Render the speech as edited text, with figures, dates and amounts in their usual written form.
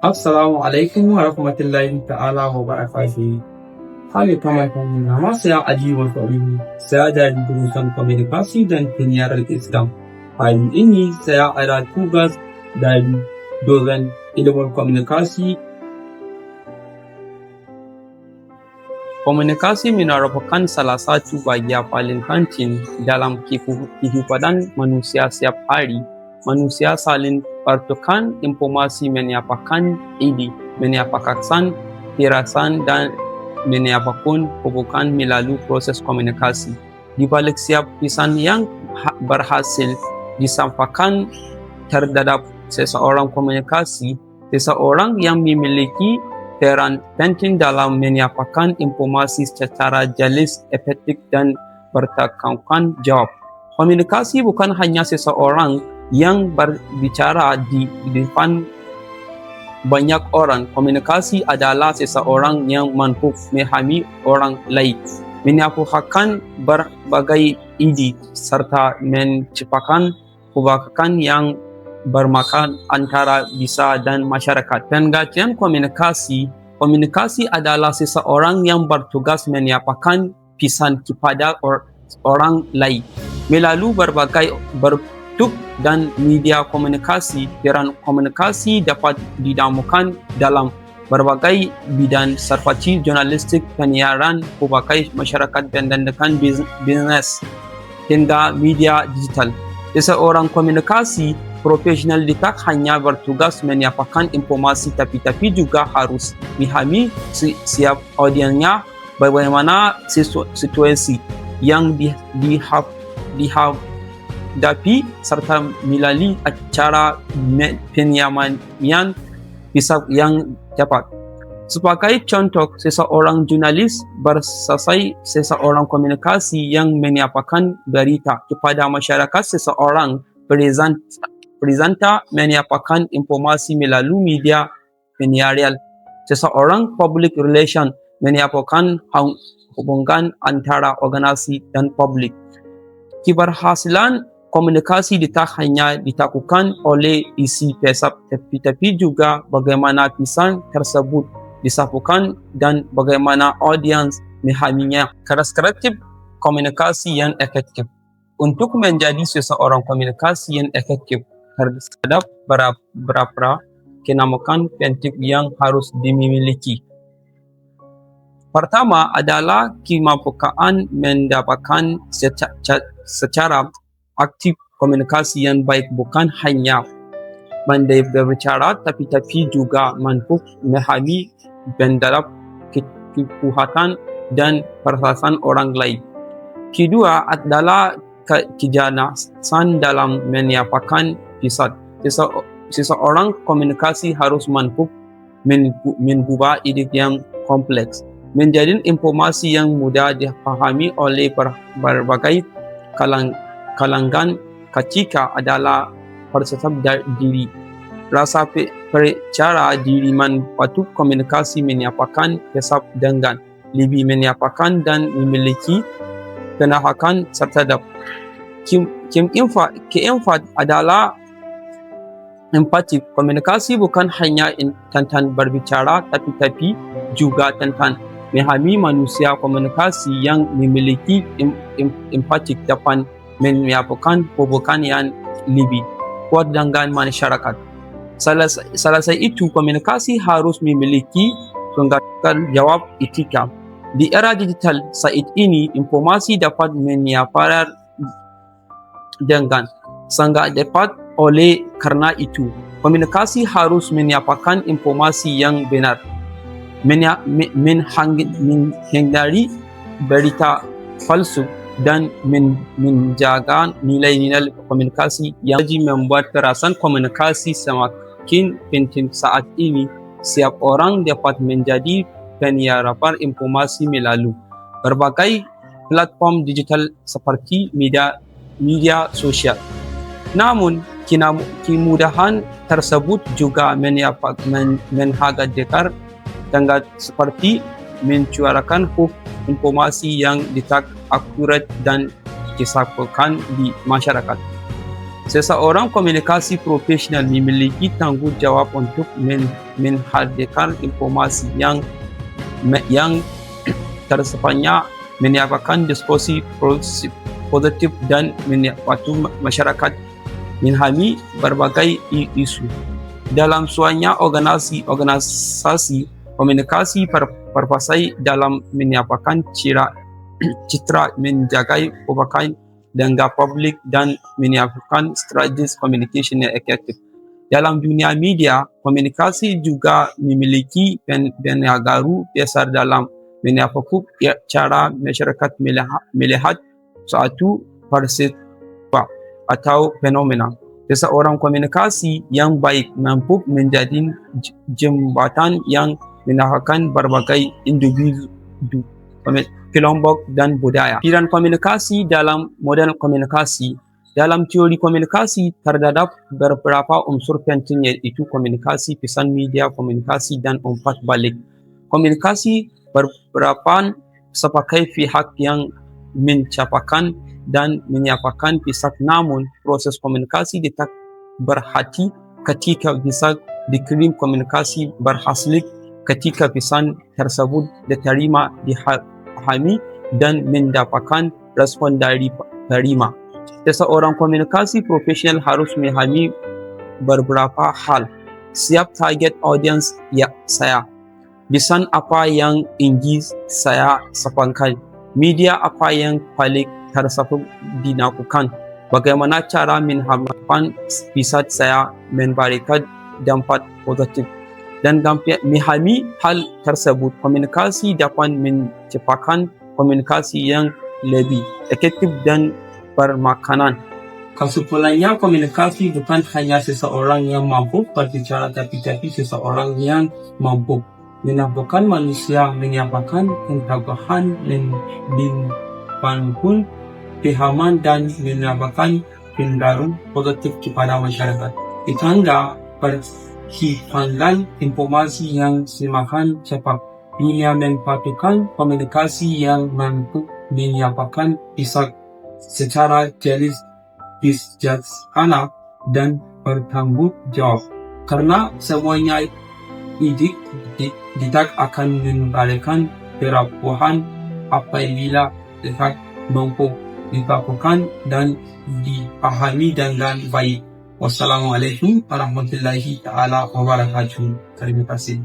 Assalamualaikum warahmatullahi ta'ala wabarakatuh. Halo teman-teman, nama saya Aji Wafawi. Saya dari jurusan Komunikasi dan Penyiaran Islam. Hari ini saya ada tugas dari dosen ilmu komunikasi. Komunikasi merupakan salah satu bagian paling penting dalam kehidupan manusia setiap hari. Manusia saling bertukar informasi, menyampaikan ide, menyampaikan perasaan dan menyampaikan hubungan melalui proses komunikasi. Di balik setiap pesan yang berhasil disampaikan terhadap seseorang komunikasi, seseorang yang memiliki peran penting dalam menyampaikan informasi secara jelas, efektif dan bertanggung jawab. Komunikasi bukan hanya seseorang yang berbicara di depan banyak orang. Komunikasi adalah seseorang yang mampu memahami orang lain, menyampaikan berbagai ide, serta menciptakan hubungan yang bermakna antara bisa dan masyarakat. Pengertian komunikasi adalah seseorang yang bertugas menyampaikan pesan kepada orang lain melalui berbagai bentuk dan media komunikasi. Peran komunikasi dapat ditemukan dalam berbagai bidang seperti jurnalistik, penyiaran, hubungan masyarakat, pendidikan, bisnis, hingga media digital. Seseorang komunikasi profesional tidak hanya bertugas menyampaikan informasi, tapi juga harus memahami siap audiensnya, bagaimana situasi yang dihadapi, serta melalui acara penyampaian pesan yang tepat. Sebagai contoh, seseorang jurnalis versus seseorang komunikasi yang menyampaikan berita kepada masyarakat. Seseorang presenter menyampaikan informasi melalui media penyiaran. Seseorang public relation menyampaikan hubungan antara organisasi dan publik. Keberhasilan komunikasi tidak hanya ditentukan oleh isi pesan, tapi juga bagaimana pesan tersebut disampaikan dan bagaimana audiens memahaminya. Karakteristik komunikasi yang efektif. Untuk menjadi seseorang komunikasi yang efektif, terdapat beberapa kenamaan penting yang harus dimiliki. Pertama adalah kemampuan mendapatkan secara aktif komunikasi yang baik, bukan hanya pandai berbicara, tapi juga mampu memahami mendalam kebutuhan dan perasaan orang lain. Kedua adalah kejelasan dalam menyampaikan pesan. Seseorang komunikasi harus mampu mengubah ide yang kompleks menjadi informasi yang mudah dipahami oleh berbagai kalangan. Ketika adalah percaya diri, rasa percaya diri membantu komunikasi menyampaikan pesan dengan lebih menyampaikan dan memiliki penahakan terhadap. Keempat adalah empati. Komunikasi bukan hanya tentang berbicara, tapi juga tentang memahami manusia. Komunikasi yang memiliki empati dapat menyampaikan hubungan yang lebih kuat dengan masyarakat. Selesai itu, komunikasi harus memiliki tanggung jawab etika. Di era digital saat ini, informasi dapat menyebar dengan sangat cepat. Oleh karena itu, komunikasi harus menyampaikan informasi yang benar, menghindari berita palsu, dan menjaga nilai-nilai komunikasi yang membuat perasaan komunikasi semakin penting saat ini. Setiap orang dapat menjadi penyerap informasi melalui berbagai platform digital seperti media sosial. Namun, kemudahan tersebut juga menghadirkan tanggal seperti mencurahkan informasi yang tidak akurat dan disampaikan di masyarakat. Seseorang komunikasi profesional memiliki tanggung jawab untuk menghadirkan informasi yang tersepanya, menyampaikan diskusi positif dan membantu masyarakat memahami berbagai isu. Dalam suanya organisasi komunikasi berfungsi dalam menyampaikan citra, menjaga hubungan dengan publik dan menyiapkan strategi communication yang efektif. Dalam dunia media, komunikasi juga memiliki pengaruh besar dalam menyampaikan cara masyarakat melihat suatu peristiwa atau fenomena. Seseorang komunikasi yang baik mampu menjadi jembatan yang menghubungkan berbagai individu, kelompok, dan budaya. Pikiran komunikasi dalam model komunikasi. Dalam teori komunikasi terdapat beberapa unsur penting, yaitu komunikasi, pesan media, komunikasi, dan umpan balik. Komunikasi beberapa sebagai pihak yang mencapakan dan menyampaikan pesan, namun proses komunikasi tidak berhenti ketika bisa dikirim. Komunikasi berhasil ketika pesan tersebut diterima, dipahami, dan mendapatkan respon dari penerima. Seseorang komunikasi profesional harus memahami beberapa hal. Siap target audience saya, pesan apa yang ingin saya sampaikan, media apa yang paling tersebut dilakukan, bagaimana cara menyampaikan pesan saya memberikan dampak positif, dan memahami hal tersebut. Komunikasi dapat menciptakan komunikasi yang lebih efektif dan bermakna. Kesimpulannya, komunikasi bukan hanya seseorang yang mampu berbicara, tapi seseorang yang mampu menyampaikan manusia, menyampaikan pengetahuan, membangun pemahaman, dan menyampaikan pengaruh positif kepada masyarakat. Ditanda perkembangan informasi yang semakin cepat, dunia membutuhkan komunikasi yang mampu menyampaikan pesan secara jelas, bijaksana, dan bertanggung jawab. Karena semuanya tidak akan memberikan perubahan apabila tidak mampu dilakukan dan dipahami dengan baik. Wassalamualaikum warahmatullahi wabarakatuh. Terima kasih.